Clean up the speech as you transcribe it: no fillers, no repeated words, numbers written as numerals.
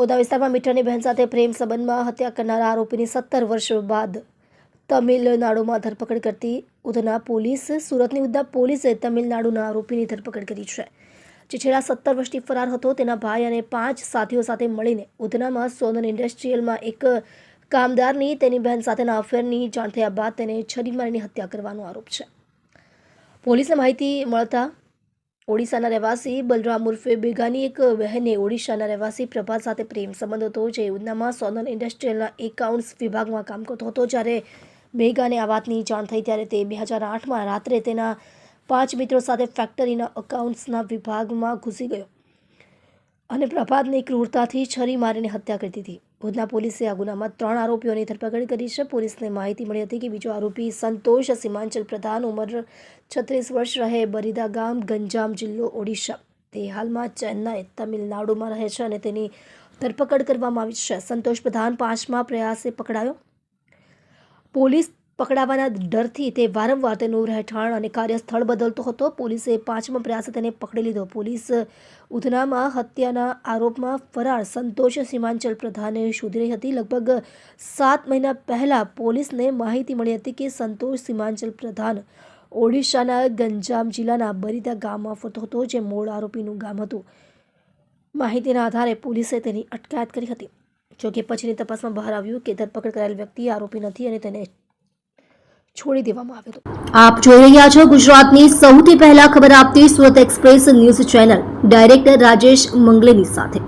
ઉધના વિસ્તારમાં મીઠાની બહેન સાથે પ્રેમ સંબંધમાં હત્યા કરનારા આરોપીની 17 વર્ષ બાદ તમિલનાડુમાં ધરપકડ કરતી ઉધના પોલીસ. સુરતની ઉધના પોલીસે તમિલનાડુના આરોપીની ધરપકડ કરી છે, જે છેલ્લા 17 વર્ષથી ફરાર હતો. તેના ભાઈ અને 5 સાથીઓ સાથે મળીને ઉધનામાં સોનલ ઇન્ડસ્ટ્રીયલમાં એક કામદારની તેની બહેન સાથેના અફેરની જાણ થયા બાદ તેને છરી મારીને હત્યા કરવાનો આરોપ છે. પોલીસને માહિતી મળતા ઓડિશાના રહેવાસી બલરામ ઉર્ફે બેગાની એક બહેને ઓડિશાના રહેવાસી પ્રભાત સાથે પ્રેમ સંબંધ હતો, જે ઉધનામાં સોનલ ઇન્ડસ્ટ્રીયલના એકાઉન્ટ્સ વિભાગમાં કામ કરતો હતો. જ્યારે બેગાને આ વાતની જાણ થઈ ત્યારે તે 2008માં રાત્રે તેના 5 મિત્રો સાથે ફેક્ટરીના એકાઉન્ટ્સના વિભાગમાં ઘૂસી ગયો અને પ્રભાતની ક્રૂરતાથી છરી મારીને હત્યા કરી દીધી. ઉધના પોલીસે આ ગુનામાં 3 આરોપીઓની ધરપકડ કરી છે. પોલીસને માહિતી મળી હતી કે બીજો આરોપી સંતોષ સીમાંચલ પ્રધાન, ઉંમર 36 વર્ષ, રહે બરીદા ગામ, ગંજામ જિલ્લો, ઓડિશા. તે હાલમાં ચેન્નાઈ, તમિલનાડુમાં રહે છે અને તેની ધરપકડ કરવામાં આવી છે. સંતોષ પ્રધાન 5મા પ્રયાસે પકડાયો. પોલીસ પકડાવાના ડરથી તે વારંવાર તેનું રહેઠાણ અને કાર્યસ્થળ બદલતો હતો. પોલીસે 5મા પ્રયાસે તેને પકડી લીધો. પોલીસ ઉધનામાં હત્યાના આરોપમાં ફરાર સંતોષ સીમાંચલ પ્રધાને શોધી રહી હતી. લગભગ 7 મહિના પહેલા પોલીસને માહિતી મળી હતી કે સંતોષ સીમાંચલ પ્રધાન ઓડિશાના ગંજામ જિલ્લાના બરીદા ગામમાં ફરતો હતો, જે મૂળ આરોપીનું ગામ હતું. માહિતીના આધારે પોલીસે તેની અટકાયત કરી હતી. જોકે પછીની તપાસમાં બહાર આવ્યું કે ધરપકડ કરાયેલ વ્યક્તિ આરોપી નથી અને તેને છોડી દેવામાં આવ્યો હતો. આપ જોઈ રહ્યા છો ગુજરાતની સૌથી પહેલા ખબર આપતી Surat express news channel, director Rajesh મંગલેની સાથે.